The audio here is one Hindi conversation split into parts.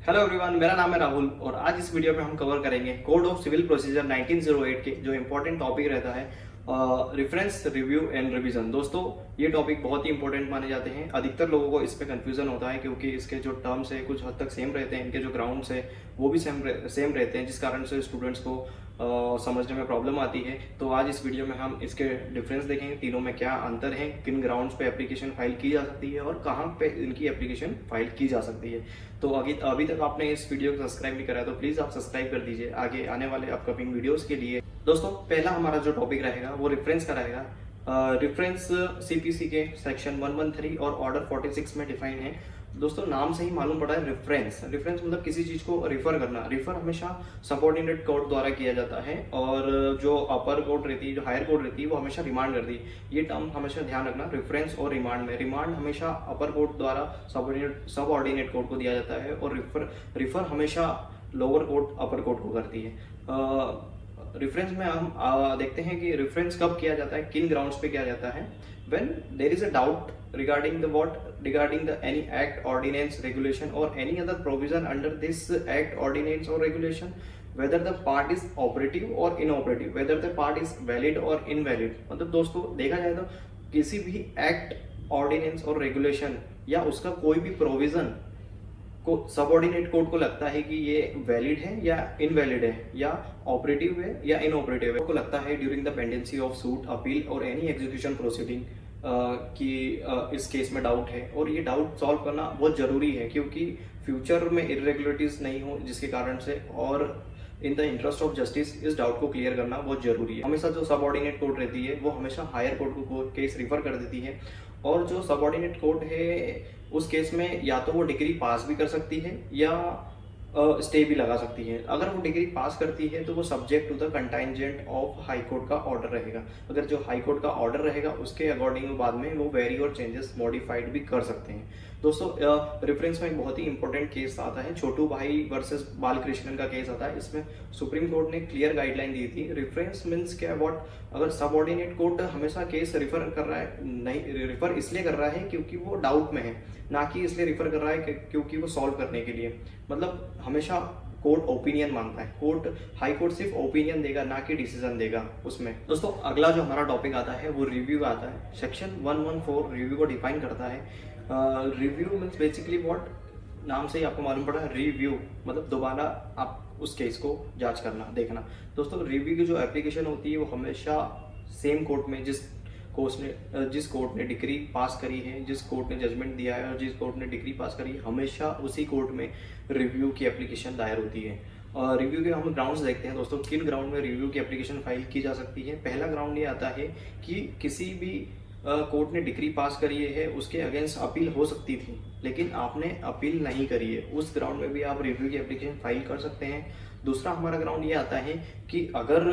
हेलो एवरीवन, मेरा नाम है राहुल और आज इस वीडियो में हम कवर करेंगे कोड ऑफ सिविल प्रोसीजर 1908 के जो इंपॉर्टेंट टॉपिक रहता है रेफरेंस रिव्यू एंड रिवीजन। दोस्तों, ये टॉपिक बहुत ही इंपॉर्टेंट माने जाते हैं। अधिकतर लोगों को इस पे कंफ्यूजन होता है क्योंकि इसके जो टर्म्स है कुछ हद तक सेम रहते हैं, इनके जो ग्राउंड्स है वो भी सेम रहते हैं, जिस कारण से स्टूडेंट्स को समझने में प्रॉब्लम आती है। तो आज इस वीडियो में हम इसके डिफरेंस देखेंगे, तीनों में क्या अंतर है, किन ग्राउंड्स पे एप्लीकेशन फाइल की जा सकती है और कहाँ पे इनकी एप्लीकेशन फाइल की जा सकती है। तो अभी तक आपने इस वीडियो को सब्सक्राइब नहीं करा है तो प्लीज आप सब्सक्राइब कर दीजिए आगे आने वाले अपकमिंग वीडियोस के लिए। दोस्तों, पहला हमारा जो टॉपिक रहेगा वो रेफरेंस का रहेगा। रेफरेंस सीपीसी के सेक्शन 113 और ऑर्डर 46 में डिफाइन है। दोस्तों, नाम से ही मालूम पड़ा है रेफरेंस मतलब किसी चीज को रिफर करना। रिफर हमेशा सबऑर्डिनेट कोर्ट द्वारा किया जाता है और जो अपर कोर्ट रहती है, जो हायर कोर्ट रहती है, वो हमेशा रिमांड करती है। ये टर्म हमेशा ध्यान रखना, रेफरेंस और रिमांड में। रिमांड हमेशा अपर कोर्ट द्वारा सबऑर्डिनेट कोर्ट को दिया जाता है और रिफर हमेशा लोअर कोर्ट अपर कोर्ट को करती है। रेफरेंस में हम देखते हैं कि रेफरेंस कब किया जाता है, किन ग्राउंड्स पे किया जाता है। when there is a doubt regarding the any act, ordinance, regulation or any other provision under this act, ordinance or regulation, whether the part is operative or inoperative, whether the part is valid or invalid। मतलब दोस्तों, देखा जाए तो किसी भी एक्ट, ऑर्डिनेंस और रेगुलेशन या उसका कोई भी प्रोविजन को सबऑर्डिनेट कोर्ट को लगता है कि ये वैलिड है या इनवैलिड है, या ऑपरेटिव है या इनऑपरेटिव है, को लगता है during the pendency of suit, appeal और एनी एग्जीक्यूशन प्रोसीडिंग कि इस केस में डाउट है। और ये डाउट सॉल्व करना बहुत जरूरी है क्योंकि फ्यूचर में इरेगुलरिटीज नहीं हो, जिसके कारण से, और in the interest of justice इस डाउट को क्लियर करना बहुत जरूरी है। हमेशा जो सबऑर्डिनेट कोर्ट रहती है वो हमेशा हायर कोर्ट को केस रिफर कर देती है और जो सबऑर्डिनेट कोर्ट है उस केस में या तो वो डिग्री पास भी कर सकती है या स्टे भी लगा सकती है। अगर वो डिग्री पास करती है तो वो subject to the contingent of high court का ऑर्डर रहेगा। अगर जो हाई कोर्ट का ऑर्डर रहेगा उसके अकॉर्डिंग बाद में वो वेरी और चेंजेस मॉडिफाइड भी कर सकते हैं। दोस्तों, रेफरेंस में एक बहुत ही इंपॉर्टेंट केस आता है, छोटू भाई वर्सेस बालकृष्णन का केस आता है। इसमें सुप्रीम कोर्ट ने क्लियर गाइडलाइन दी थी। रेफरेंस मीन्स क्या, व्हाट, अगर सबऑर्डिनेट कोर्ट हमेशा केस रिफर कर रहा है, नहीं रिफर इसलिए कर रहा है क्योंकि वो डाउट में है, ना कि इसलिए रिफर कर रहा है क्योंकि वो सॉल्व करने के लिए। मतलब हमेशा कोर्ट ओपिनियन मांगता है, हाई कोर्ट सिर्फ ओपिनियन देगा, ना कि डिसीजन देगा उसमें। दोस्तों, अगला जो हमारा टॉपिक आता है वो रिव्यू आता है। सेक्शन 114 रिव्यू को डिफाइन करता है। रिव्यू मीन्स बेसिकली व्हाट, नाम से ही आपको मालूम पड़ा है, रिव्यू मतलब दोबारा आप उस केस को जांच करना, देखना। दोस्तों, रिव्यू की जो एप्लीकेशन होती है वो हमेशा सेम कोर्ट में, जिस कोर्ट ने डिग्री पास करी है, जिस कोर्ट ने जजमेंट दिया है और जिस कोर्ट ने डिग्री पास करी है, हमेशा उसी कोर्ट में रिव्यू की एप्लीकेशन दायर होती है। और रिव्यू के हम ग्राउंड्स देखते हैं दोस्तों, किन ग्राउंड में रिव्यू की एप्लीकेशन फाइल की जा सकती है। पहला ग्राउंड ये आता है कि किसी भी कोर्ट ने डिग्री पास करी है, उसके अगेंस्ट अपील हो सकती थी लेकिन आपने अपील नहीं करी है, उस ग्राउंड में भी आप रिव्यू की एप्लीकेशन फाइल कर सकते हैं। दूसरा हमारा ग्राउंड ये आता है कि अगर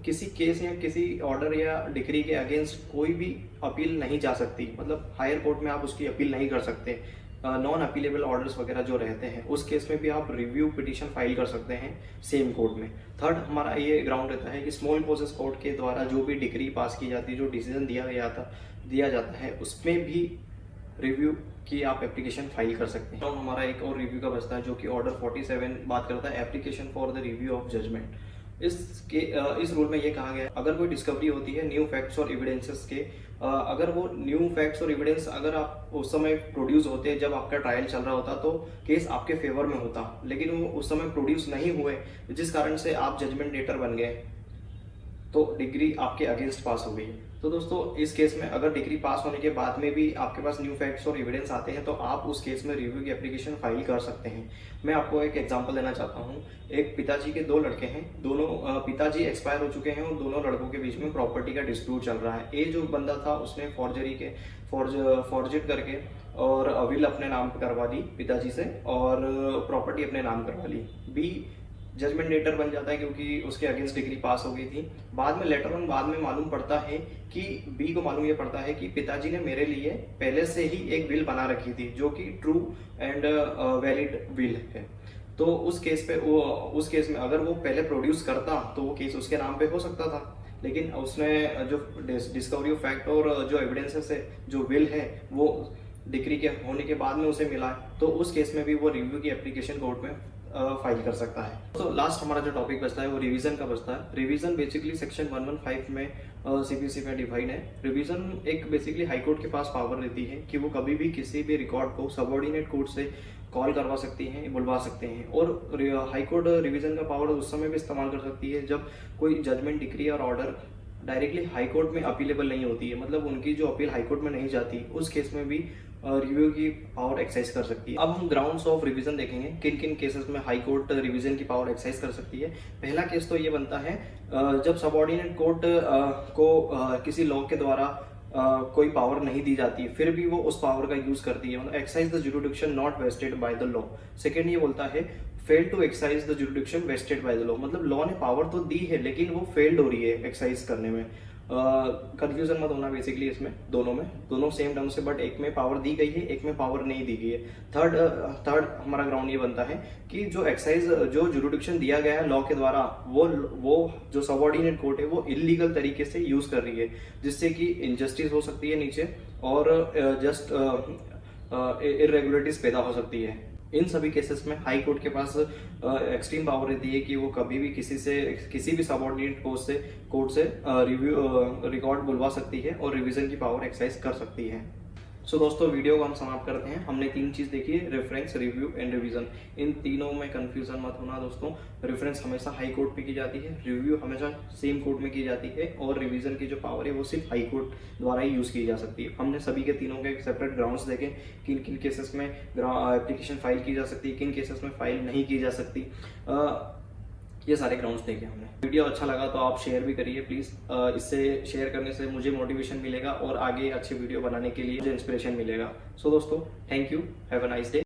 किसी केस या किसी ऑर्डर या डिग्री के अगेंस्ट कोई भी अपील नहीं जा सकती, मतलब हायर कोर्ट में आप उसकी अपील नहीं कर सकते, नॉन अपीलेबल ऑर्डर्स वगैरह जो रहते हैं, उस केस में भी आप रिव्यू पिटीशन फाइल कर सकते हैं सेम कोर्ट में। थर्ड हमारा ये ग्राउंड रहता है कि स्मॉल क्लोजेस कोर्ट के द्वारा जो भी डिग्री पास की जाती है, जो डिसीजन दिया जाता है, उसमें भी रिव्यू की आप एप्लीकेशन फाइल कर सकते हैं। तो हमारा एक और रिव्यू का बचता है जो कि ऑर्डर 47 बात करता है application for the review of judgment. इस रूल में ये कहा गया है, अगर कोई डिस्कवरी होती है न्यू फैक्ट्स और एविडेंसेस के, अगर वो न्यू फैक्ट्स और एविडेंस अगर आप उस समय प्रोड्यूस होते, जब आपका ट्रायल चल रहा होता, तो केस आपके फेवर में होता, लेकिन वो उस समय प्रोड्यूस नहीं हुए, जिस कारण से आप जजमेंट डेटर बन गए, तो डिग्री आपके अगेंस्ट पास हो गई। तो दोस्तों, इस केस में अगर डिग्री पास होने के बाद में भी आपके पास न्यू फैक्ट्स और एविडेंस आते हैं तो आप उस केस में रिव्यू की एप्लीकेशन फाइल कर सकते हैं। मैं आपको एक एग्जांपल देना चाहता हूं। एक पिताजी के दो लड़के हैं, दोनों पिताजी एक्सपायर हो चुके हैं और दोनों लड़कों के बीच में प्रॉपर्टी का डिस्प्यूट चल रहा है। ए जो बंदा था उसने फॉर्जेट करके और विल अपने नाम पे करवा ली पिताजी से और प्रॉपर्टी अपने नाम करवा ली। बी जजमेंट लेटर बन जाता है क्योंकि उसके अगेंस्ट डिग्री पास हो गई थी। बाद में मालूम पड़ता है कि बी को मालूम ये पड़ता है कि पिताजी ने मेरे लिए पहले से ही एक विल बना रखी थी जो कि ट्रू एंड वैलिड विल है। तो उस केस में अगर वो पहले प्रोड्यूस करता तो वो केस उसके नाम पे हो सकता था, लेकिन उसने जो डिस्कवरी ऑफ फैक्ट और जो एविडेंसेस है, जो विल है, वो डिग्री के होने के बाद में उसे मिला है। तो उस केस में भी वो रिव्यू की एप्लीकेशन कोर्ट में फाइल कर सकता है। तो लास्ट हमारा जो टॉपिक बचता है वो रिवीजन का बचता है। रिवीजन बेसिकली सेक्शन 115 में सीपीसी में डिफाइन है। रिवीजन एक बेसिकली हाई कोर्ट के पास पावर रहती है कि वो कभी भी किसी भी रिकॉर्ड को सबऑर्डिनेट कोर्ट से कॉल करवा सकती हैं, बुलवा सकते हैं। और हाई कोर्ट रिवीजन का पावर उस समय भी इस्तेमाल कर सकती है जब कोई जजमेंट, डिक्री और ऑर्डर डायरेक्टली हाई कोर्ट में अपीलेबल नहीं होती है, मतलब उनकी जो अपील हाई कोर्ट में नहीं जाती, उस केस में भी रिव्यू की पावर एक्सरसाइज कर सकती है। अब हम ग्राउंड्स ऑफ रिवीजन देखेंगे, किन किन केसेस में हाई कोर्ट रिवीजन की पावर एक्सरसाइज कर सकती है। पहला केस तो ये बनता है जब सबऑर्डिनेट कोर्ट को किसी लॉ के द्वारा कोई पावर नहीं दी जाती, फिर भी वो उस पावर का यूज करती है, मतलब exercise the jurisdiction not vested by the law. Second ये बोलता है fail to exercise the jurisdiction vested by the law, मतलब लॉ ने पावर तो दी है लेकिन वो फेल्ड हो रही है एक्सरसाइज करने में। कंफ्यूजन मत होना बेसिकली इसमें, दोनों सेम टर्म से, बट एक में पावर दी गई है, एक में पावर नहीं दी गई है। थर्ड हमारा ग्राउंड ये बनता है कि जो एक्सरसाइज, जो जुरिडिक्शन दिया गया है लॉ के द्वारा, वो जो सबऑर्डिनेट कोर्ट है वो इलीगल तरीके से यूज कर रही है, जिससे कि इनजस्टिस हो सकती है नीचे और जस्ट इरेगुलरिटीज पैदा हो सकती है। इन सभी केसेस में हाई कोर्ट के पास एक्सट्रीम पावर रहती है कि वो कभी भी किसी भी सबऑर्डिनेट कोर्ट से रिव्यू रिकॉर्ड बुलवा सकती है और रिवीजन की पावर एक्सरसाइज कर सकती है। सो दोस्तों, वीडियो को हम समाप्त करते हैं। हमने 3 चीज देखी है, रेफरेंस, रिव्यू एंड रिवीजन। इन तीनों में कंफ्यूजन मत होना दोस्तों। रेफरेंस हमेशा हाई कोर्ट पे की जाती है, रिव्यू हमेशा सेम कोर्ट में की जाती है, और रिवीजन की जो पावर है वो सिर्फ हाई कोर्ट द्वारा ही यूज की जा सकती है। हमने सभी के तीनों के सेपरेट ग्राउंड्स देखे, किन किन केसेस में एप्लीकेशन फाइल की जा सकती है, किन केसेस में फाइल नहीं की जा सकती, ये सारे ग्राउंड्स देखे हमने। वीडियो अच्छा लगा तो आप शेयर भी करिए प्लीज। इससे शेयर करने से मुझे मोटिवेशन मिलेगा और आगे अच्छे वीडियो बनाने के लिए मुझे इंस्पिरेशन मिलेगा। सो दोस्तों, thank you, have a nice day.